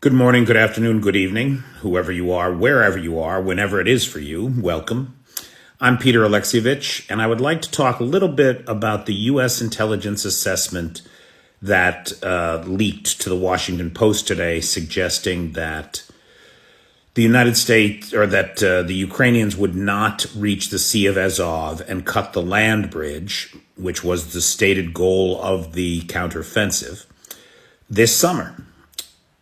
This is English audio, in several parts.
Good morning, good afternoon, good evening, whoever you are, wherever you are, whenever it is for you, welcome. I'm Peter Alexievich, and I would like to talk a little bit about the U.S. intelligence assessment that leaked to the Washington Post today, suggesting that the United States, or that the Ukrainians would not reach the Sea of Azov and cut the land bridge, which was the stated goal of the counteroffensive, this summer.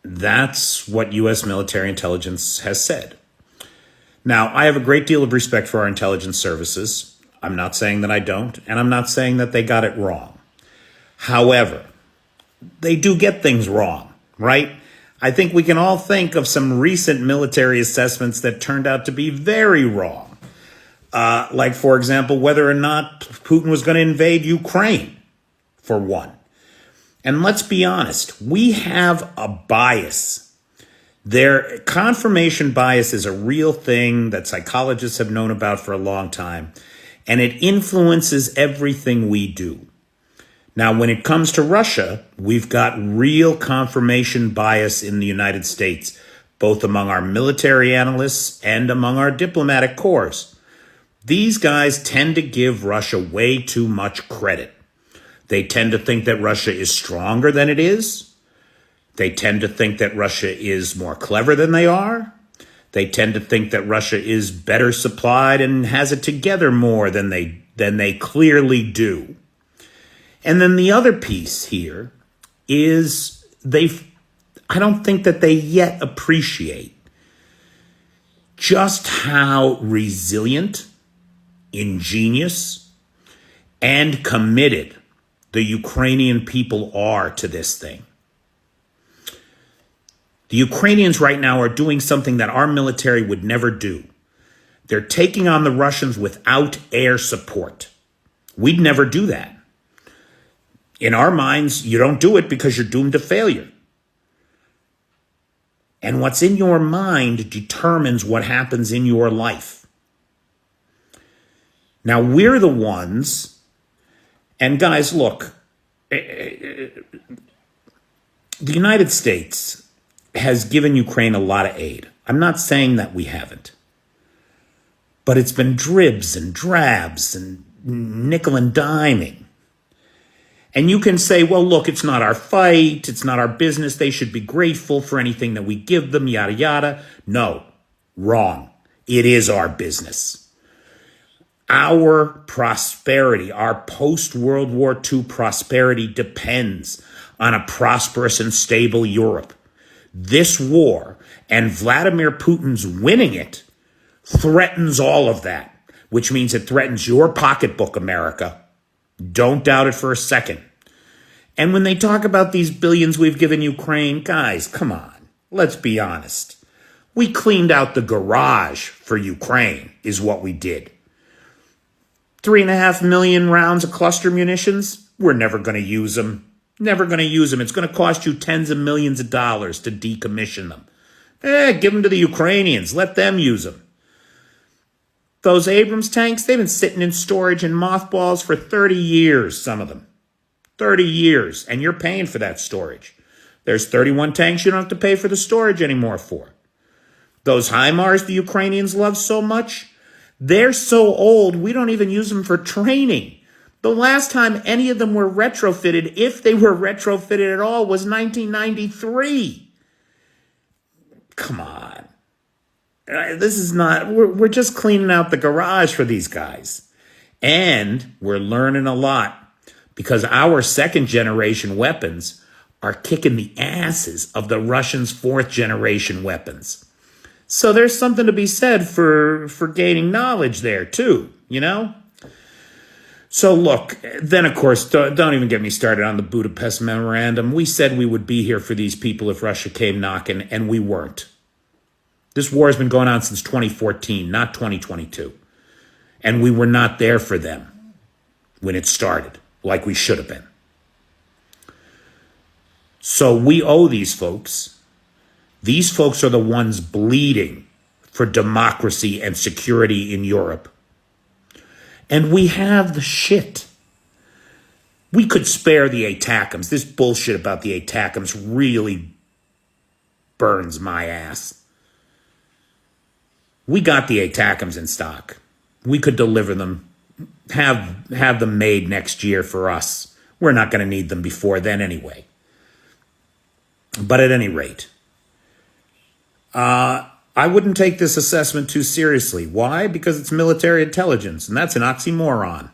That's what U.S. military intelligence has said. Now, I have a great deal of respect for our intelligence services. I'm not saying that I don't, and I'm not saying that they got it wrong. However, they do get things wrong, right? I think we can all think of some recent military assessments that turned out to be very wrong. Like, for example, whether or not Putin was going to invade Ukraine, for one. And let's be honest, we have a bias. Their confirmation bias is a real thing that psychologists have known about for a long time, and it influences everything we do. Now, when it comes to Russia, we've got real confirmation bias in the United States, both among our military analysts and among our diplomatic corps. These guys tend to give Russia way too much credit. They tend to think that Russia is stronger than it is. They tend to think that Russia is more clever than they are. They tend to think that Russia is better supplied and has it together more than they clearly do. And then the other piece here is I don't think that they yet appreciate just how resilient, ingenious, and committed the Ukrainian people are to this thing. The Ukrainians right now are doing something that our military would never do. They're taking on the Russians without air support. We'd never do that. In our minds, you don't do it because you're doomed to failure. And what's in your mind determines what happens in your life. Now, we're the ones. And guys, look, the United States has given Ukraine a lot of aid. I'm not saying that we haven't. But it's been dribs and drabs and nickel and diming. And you can say, well, look, it's not our fight. It's not our business. They should be grateful for anything that we give them, yada, yada. No, wrong. It is our business. Our prosperity, our post-World War II prosperity depends on a prosperous and stable Europe. This war and Vladimir Putin's winning it threatens all of that, which means it threatens your pocketbook, America. Don't doubt it for a second. And when they talk about these billions we've given Ukraine, guys, come on, let's be honest. We cleaned out the garage for Ukraine is what we did. 3.5 million rounds of cluster munitions. We're never going to use them. Never going to use them. It's going to cost you tens of millions of dollars to decommission them. Give them to the Ukrainians. Let them use them. Those Abrams tanks, they've been sitting in storage in mothballs for 30 years, some of them. 30 years. And you're paying for that storage. There's 31 tanks you don't have to pay for the storage anymore for. Those HIMARS the Ukrainians love so much, they're so old, we don't even use them for training. The last time any of them were retrofitted, if they were retrofitted at all, was 1993. Come on. This is not, we're just cleaning out the garage for these guys. And we're learning a lot because our second generation weapons are kicking the asses of the Russians' fourth generation weapons. So there's something to be said for gaining knowledge there too, you know? So look, then of course, don't even get me started on the Budapest Memorandum. We said we would be here for these people if Russia came knocking, and we weren't. This war has been going on since 2014, not 2022. And we were not there for them when it started, like we should have been. So we owe these folks. These folks are the ones bleeding for democracy and security in Europe. And we have the shit. We could spare the ATACMS. This bullshit about the ATACMS really burns my ass. We got the ATACMs in stock. We could deliver them, have them made next year for us. We're not going to need them before then anyway. But at any rate, I wouldn't take this assessment too seriously. Why? Because it's military intelligence, and that's an oxymoron.